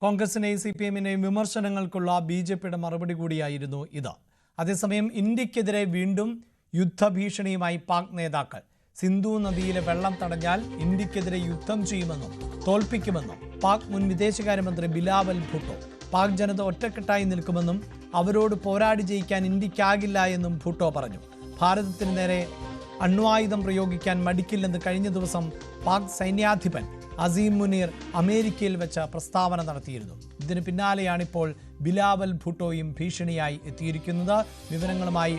കോൺഗ്രസിനെയും സിപിഎമ്മിനെയും വിമർശനങ്ങൾക്കുള്ള ബിജെപിയുടെ മറുപടി കൂടിയായിരുന്നു ഇത്. അതേസമയം ഇന്ത്യക്കെതിരെ വീണ്ടും യുദ്ധഭീഷണിയുമായി പാക് നേതാക്കൾ. സിന്ധു നദിയിലെ വെള്ളം തടഞ്ഞാൽ ഇന്ത്യക്കെതിരെ യുദ്ധം ചെയ്യുമെന്നും തോൽപ്പിക്കുമെന്നും പാക് മുൻ വിദേശകാര്യമന്ത്രി ബിലാവൽ ഭുട്ടോ. പാക് ജനത ഒറ്റക്കെട്ടായി നിൽക്കുമെന്നും അവരോട് പോരാടി ജയിക്കാൻ ഇന്ത്യക്കാകില്ല എന്നും ഭുട്ടോ പറഞ്ഞു. ഭാരതത്തിന് നേരെ അണ്വായുധം പ്രയോഗിക്കാൻ മടിക്കില്ലെന്ന് കഴിഞ്ഞ ദിവസം പാക് സൈന്യാധിപൻ അസീം മുനീർ അമേരിക്കയിൽ വെച്ച് പ്രസ്താവന നടത്തിയിരുന്നു. ഇതിന് പിന്നാലെയാണിപ്പോൾ ബിലാവൽ ഭുട്ടോയും ഭീഷണിയായി എത്തിയിരിക്കുന്നത്. വിവരങ്ങളുമായി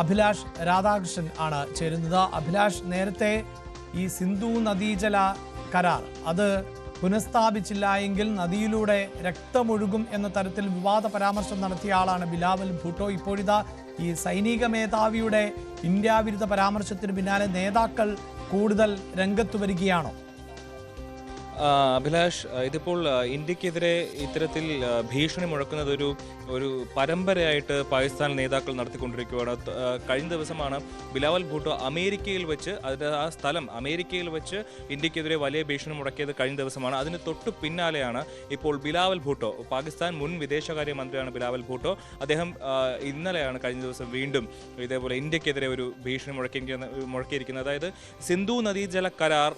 അഭിലാഷ് രാധാകൃഷ്ണൻ ആണ് ചേരുന്നത്. അഭിലാഷ്, നേരത്തെ ഈ സിന്ധു നദീജല കരാർ അത് പുനഃസ്ഥാപിച്ചില്ല എങ്കിൽ നദിയിലൂടെ രക്തമൊഴുകും എന്ന തരത്തിൽ വിവാദ പരാമർശം നടത്തിയ ആളാണ് ബിലാവൽ ഭുട്ടോ. ഇപ്പോഴിതാ ഈ സൈനിക മേധാവിയുടെ ഇന്ത്യ വിരുദ്ധ പരാമർശത്തിന് പിന്നാലെ നേതാക്കൾ കൂടുതൽ രംഗത്തു വരികയാണോ? അഭിലാഷ്, ഇതിപ്പോൾ ഇന്ത്യക്കെതിരെ ഇത്തരത്തിൽ ഭീഷണി മുഴക്കുന്നത് ഒരു പരമ്പരയായിട്ട് പാകിസ്ഥാൻ നേതാക്കൾ നടത്തിക്കൊണ്ടിരിക്കുകയാണ്. കഴിഞ്ഞ ദിവസമാണ് ബിലാവൽ ഭൂട്ടോ അമേരിക്കയിൽ വെച്ച്, ആ സ്ഥലം അമേരിക്കയിൽ വെച്ച് ഇന്ത്യക്കെതിരെ വലിയ ഭീഷണി മുടക്കിയത് കഴിഞ്ഞ ദിവസമാണ്. അതിന് തൊട്ടു പിന്നാലെയാണ് ഇപ്പോൾ ബിലാവൽ ഭൂട്ടോ, പാകിസ്ഥാൻ മുൻ വിദേശകാര്യ മന്ത്രിയാണ് ബിലാവൽ ഭൂട്ടോ. അദ്ദേഹം ഇന്നലെയാണ് കഴിഞ്ഞ ദിവസം വീണ്ടും ഇതേപോലെ ഇന്ത്യക്കെതിരെ ഒരു ഭീഷണി മുഴക്കിയിരിക്കുന്നത്. അതായത് സിന്ധു നദീജല കരാർ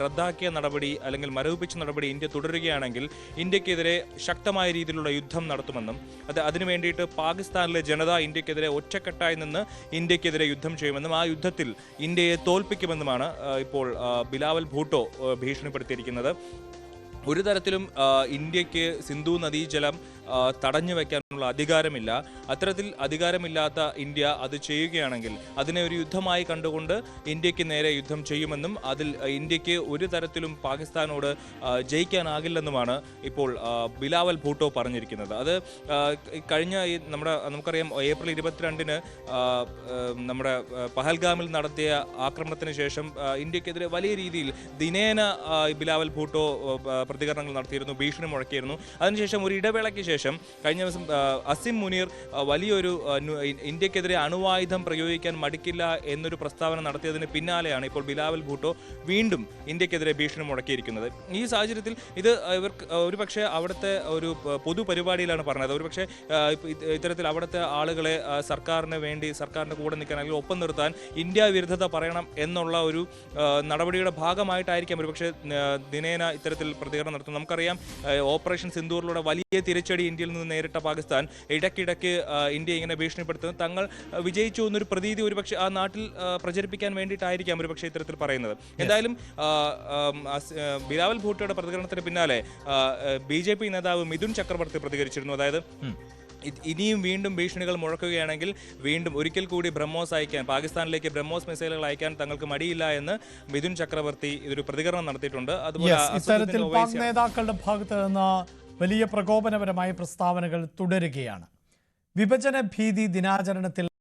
റദ്ദാക്കിയ നടപടി അല്ലെങ്കിൽ മരവിപ്പിച്ച നടപടി ഇന്ത്യ തുടരുകയാണെങ്കിൽ ഇന്ത്യക്കെതിരെ ശക്തമായ രീതിയിലുള്ള യുദ്ധം നടത്തുമെന്നും അതിനു വേണ്ടിയിട്ട് പാകിസ്ഥാനിലെ ജനത ഇന്ത്യക്കെതിരെ ഒറ്റക്കെട്ടായി നിന്ന് ഇന്ത്യക്കെതിരെ യുദ്ധം ചെയ്യുമെന്നും ആ യുദ്ധത്തിൽ ഇന്ത്യയെ തോൽപ്പിക്കുമെന്നുമാണ് ഇപ്പോൾ ബിലാവൽ ഭൂട്ടോ ഭീഷണിപ്പെടുത്തിയിരിക്കുന്നത്. ഒരു തരത്തിലും ഇന്ത്യക്ക് സിന്ധു നദീജലം തടഞ്ഞു വയ്ക്കാനുള്ള അധികാരമില്ല. അത്തരത്തിൽ അധികാരമില്ലാത്ത ഇന്ത്യ അത് ചെയ്യുകയാണെങ്കിൽ അതിനെ ഒരു യുദ്ധമായി കണ്ടുകൊണ്ട് ഇന്ത്യക്ക് നേരെ യുദ്ധം ചെയ്യുമെന്നും അതിൽ ഇന്ത്യക്ക് ഒരു തരത്തിലും പാകിസ്ഥാനോട് ജയിക്കാനാകില്ലെന്നുമാണ് ഇപ്പോൾ ബിലാവൽ ഭൂട്ടോ പറഞ്ഞിരിക്കുന്നത്. അത് കഴിഞ്ഞ നമുക്കറിയാം ഏപ്രിൽ 22-ന് നമ്മുടെ പഹൽഗാമിൽ നടത്തിയ ആക്രമണത്തിന് ശേഷം ഇന്ത്യക്കെതിരെ വലിയ രീതിയിൽ ദിനേന ബിലാവൽ ഭൂട്ടോ പ്രതികരണങ്ങൾ നടത്തിയിരുന്നു, ഭീഷണി മുഴക്കിയിരുന്നു. അതിനുശേഷം ഒരു ഇടവേളയ്ക്ക് ശേഷം കഴിഞ്ഞ ദിവസം അസീം മുനീർ വലിയൊരു ഇന്ത്യക്കെതിരെ അണുവായുധം പ്രയോഗിക്കാൻ മടിക്കില്ല എന്നൊരു പ്രസ്താവന നടത്തിയതിന് പിന്നാലെയാണ് ഇപ്പോൾ ബിലാവൽ ഭൂട്ടോ വീണ്ടും ഇന്ത്യക്കെതിരെ ഭീഷണി മുടക്കിയിരിക്കുന്നത്. ഈ സാഹചര്യത്തിൽ ഇത് ഇവർക്ക് ഒരുപക്ഷെ അവിടുത്തെ ഒരു പൊതുപരിപാടിയിലാണ് പറഞ്ഞത്. ഒരുപക്ഷെ ഇത്തരത്തിൽ അവിടുത്തെ ആളുകളെ സർക്കാരിന്റെ കൂടെ നിൽക്കാൻ അല്ലെങ്കിൽ ഒപ്പം നിർത്താൻ ഇന്ത്യ വിരുദ്ധത പറയണം എന്നുള്ള ഒരു നടപടിയുടെ ഭാഗമായിട്ടായിരിക്കാം ഒരുപക്ഷെ ദിനേന ഇത്തരത്തിൽ പ്രതികരണം നടത്തുന്നത്. നമുക്കറിയാം ഓപ്പറേഷൻ സിന്ദൂറിലൂടെ വലിയ തിരിച്ചടി ഇന്ത്യയിൽ നിന്ന് നേരിട്ട പാകിസ്ഥാൻ ഇടയ്ക്കിടയ്ക്ക് ഇന്ത്യ ഇങ്ങനെ ഭീഷണിപ്പെടുത്തുന്നത് തങ്ങൾ വിജയിച്ചു എന്നൊരു പ്രതീതി ഒരുപക്ഷെ ആ നാട്ടിൽ പ്രചരിപ്പിക്കാൻ വേണ്ടിയിട്ടായിരിക്കാം ഒരുപക്ഷെ ഇത്തരത്തിൽ പറയുന്നത്. എന്തായാലും ബിലാവൽ ഭൂട്ടോയുടെ പ്രതികരണത്തിന് പിന്നാലെ BJP നേതാവ് മിഥുൻ ചക്രവർത്തി പ്രതികരിച്ചിരുന്നു. അതായത് ഇനിയും വീണ്ടും ഭീഷണികൾ മുഴക്കുകയാണെങ്കിൽ വീണ്ടും ഒരിക്കൽ കൂടി ബ്രഹ്മോസ് അയക്കാൻ, പാകിസ്ഥാനിലേക്ക് ബ്രഹ്മോസ് മിസൈലുകൾ അയക്കാൻ തങ്ങൾക്ക് മടിയില്ല എന്ന് മിഥുൻ ചക്രവർത്തി ഇതൊരു പ്രതികരണം നടത്തിയിട്ടുണ്ട്. അതുപോലെ പാക് നേതാക്കളുടെ ഭാഗത്ത് നിന്ന് വലിയ പ്രകോപനപരമായ പ്രസ്താവനകൾ തുടരുകയാണ്. വിഭജന ഭീതി ദിനാചരണത്തിൽ